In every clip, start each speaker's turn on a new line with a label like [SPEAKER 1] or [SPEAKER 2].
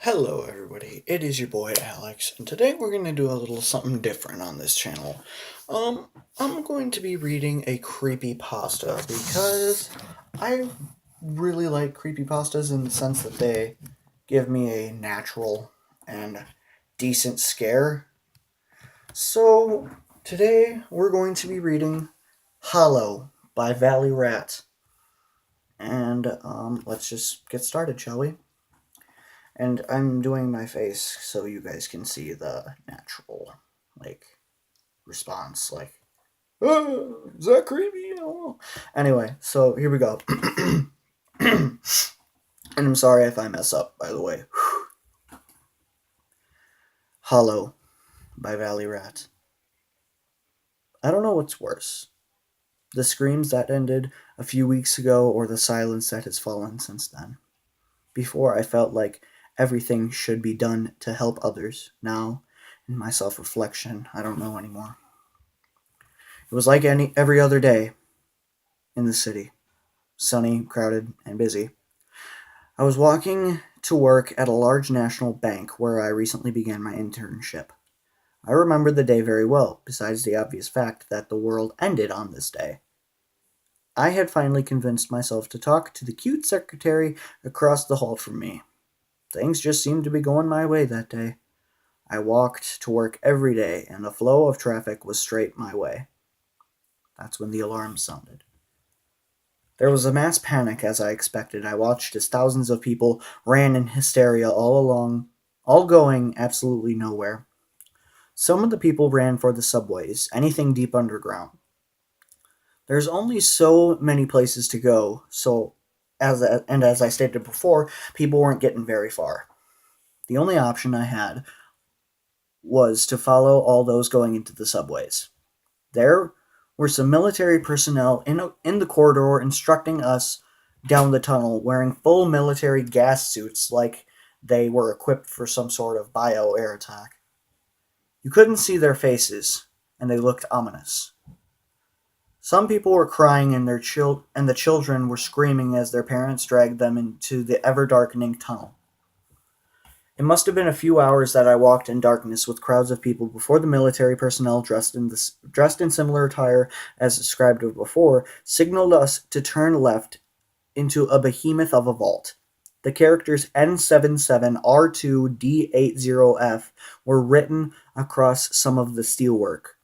[SPEAKER 1] Hello, everybody. It is your boy Alex, and today we're going to do a little something different on this channel. I'm going to be reading a creepy pasta because I really like creepy pastas in the sense that they give me a natural and decent scare. So today we're going to be reading Hollow by Valley Rat, and let's just get started, shall we? And I'm doing my face so you guys can see the natural, like, response. Like, oh, is that creepy? Oh. Anyway, so here we go. And I'm sorry if I mess up, by the way. Hollow by Valley Rat. I don't know what's worse. The screams that ended a few weeks ago or the silence that has fallen since then. Before I felt like everything should be done to help others. Now, in my self-reflection, I don't know anymore. It was like every other day in the city, sunny, crowded, and busy. I was walking to work at a large national bank where I recently began my internship. I remembered the day very well, besides the obvious fact that the world ended on this day. I had finally convinced myself to talk to the cute secretary across the hall from me. Things just seemed to be going my way that day. I walked to work every day, and the flow of traffic was straight my way. That's when the alarm sounded. There was a mass panic, as I expected. I watched as thousands of people ran in hysteria all along, all going absolutely nowhere. Some of the people ran for the subways, anything deep underground. There's only so many places to go, so as I stated before, people weren't getting very far. The only option I had was to follow all those going into the subways. There were some military personnel in the corridor instructing us down the tunnel wearing full military gas suits like they were equipped for some sort of bio air attack. You couldn't see their faces, and they looked ominous. Some people were crying and the children were screaming as their parents dragged them into the ever-darkening tunnel. It must have been a few hours that I walked in darkness with crowds of people before the military personnel dressed in similar attire as described before signaled us to turn left into a behemoth of a vault. The characters N77R2D80F were written across some of the steelwork.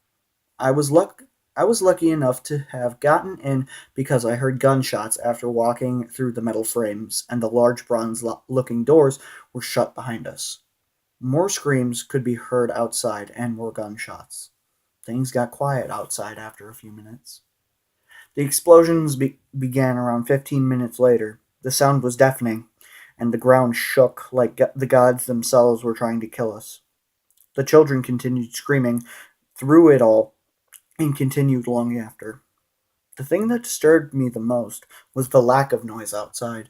[SPEAKER 1] I was luck I was lucky enough to have gotten in because I heard gunshots after walking through the metal frames, and the large bronze-looking doors were shut behind us. More screams could be heard outside, and more gunshots. Things got quiet outside after a few minutes. The explosions began around 15 minutes later. The sound was deafening, and the ground shook like the gods themselves were trying to kill us. The children continued screaming through it all and continued long after. The thing that disturbed me the most was the lack of noise outside.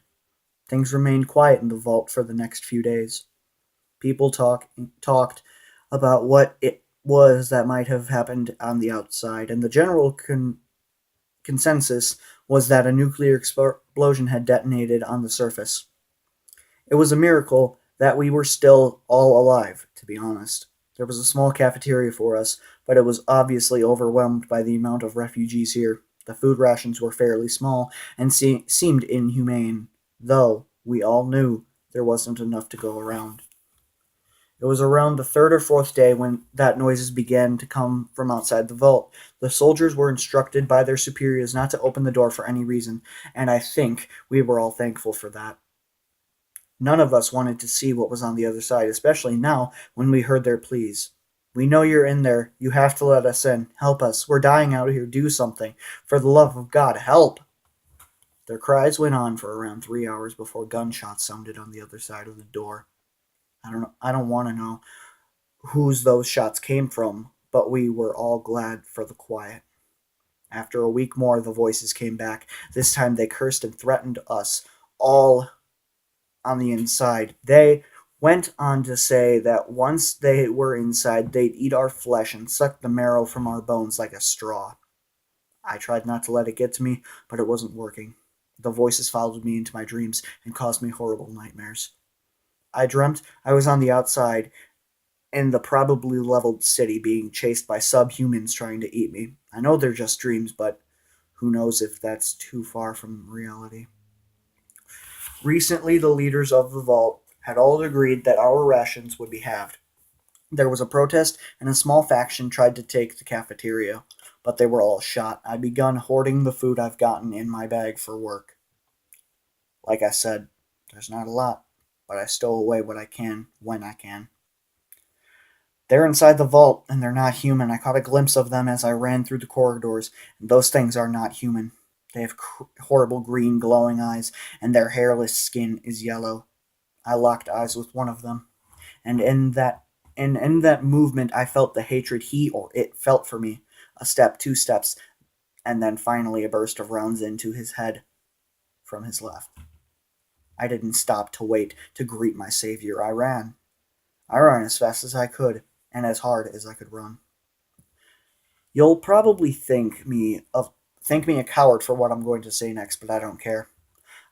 [SPEAKER 1] Things remained quiet in the vault for the next few days. People talked about what it was that might have happened on the outside, and the general consensus was that a nuclear explosion had detonated on the surface. It was a miracle that we were still all alive, to be honest. There was a small cafeteria for us, but it was obviously overwhelmed by the amount of refugees here. The food rations were fairly small and seemed inhumane, though we all knew there wasn't enough to go around. It was around the third or fourth day when that noises began to come from outside the vault. The soldiers were instructed by their superiors not to open the door for any reason, and I think we were all thankful for that. None of us wanted to see what was on the other side, especially now when we heard their pleas. We know you're in there. You have to let us in. Help us. We're dying out here. Do something. For the love of God, help! Their cries went on for around 3 hours before gunshots sounded on the other side of the door. I don't want to know whose those shots came from, but we were all glad for the quiet. After a week more, the voices came back. This time they cursed and threatened us all on the inside. They went on to say that once they were inside, they'd eat our flesh and suck the marrow from our bones like a straw. I tried not to let it get to me, but it wasn't working. The voices followed me into my dreams and caused me horrible nightmares. I dreamt I was on the outside in the probably leveled city being chased by subhumans trying to eat me. I know they're just dreams, but who knows if that's too far from reality. Recently, the leaders of the vault had all agreed that our rations would be halved. There was a protest, and a small faction tried to take the cafeteria, but they were all shot. I'd begun hoarding the food I've gotten in my bag for work. Like I said, there's not a lot, but I stow away what I can when I can. They're inside the vault, and they're not human. I caught a glimpse of them as I ran through the corridors, and those things are not human. They have horrible green glowing eyes, and their hairless skin is yellow. I locked eyes with one of them, and in that movement I felt the hatred he or it felt for me. A step, two steps, and then finally a burst of rounds into his head from his left. I didn't stop to wait to greet my savior. I ran. I ran as fast as I could, and as hard as I could run. You'll probably think me a coward for what I'm going to say next, but I don't care.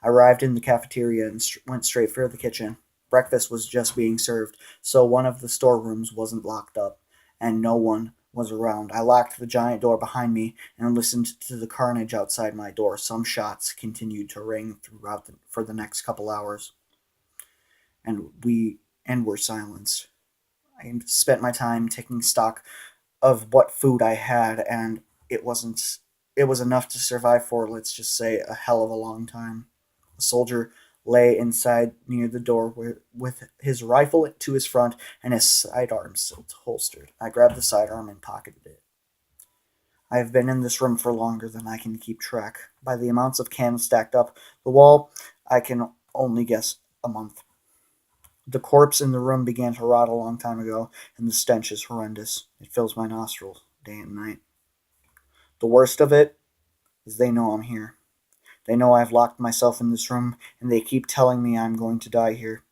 [SPEAKER 1] I arrived in the cafeteria and went straight for the kitchen. Breakfast was just being served, so one of the storerooms wasn't locked up, and no one was around. I locked the giant door behind me and listened to the carnage outside my door. Some shots continued to ring for the next couple hours, and were silenced. I spent my time taking stock of what food I had, and it wasn't. It was enough to survive for, let's just say, a hell of a long time. A soldier lay inside near the door with his rifle to his front and his sidearm still holstered. I grabbed the sidearm and pocketed it. I have been in this room for longer than I can keep track. By the amounts of cans stacked up the wall, I can only guess a month. The corpse in the room began to rot a long time ago, and the stench is horrendous. It fills my nostrils day and night. The worst of it is they know I'm here. They know I've locked myself in this room, and they keep telling me I'm going to die here.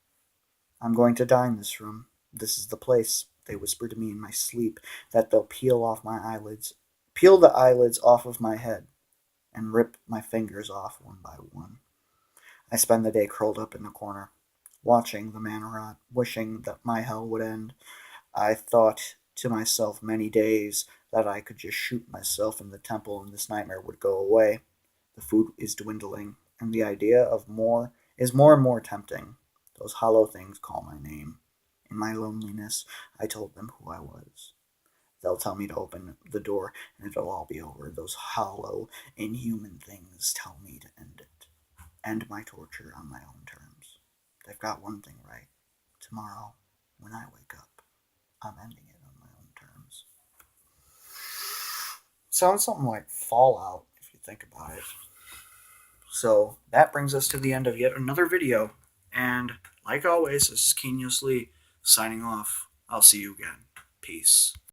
[SPEAKER 1] I'm going to die in this room. This is the place, they whisper to me in my sleep, that they'll peel the eyelids off of my head, and rip my fingers off one by one. I spend the day curled up in the corner, watching the man rot, wishing that my hell would end. I thought to myself many days that I could just shoot myself in the temple and this nightmare would go away. The food is dwindling, and the idea of more is more and more tempting. Those hollow things call my name. In my loneliness, I told them who I was. They'll tell me to open the door, and it'll all be over. Those hollow, inhuman things tell me to end it. End my torture on my own terms. They've got one thing right. Tomorrow, when I wake up, I'm ending it on my own terms. Sounds something like Fallout, if you think about it. So that brings us to the end of yet another video. And like always, this is Keenius Lee signing off. I'll see you again. Peace.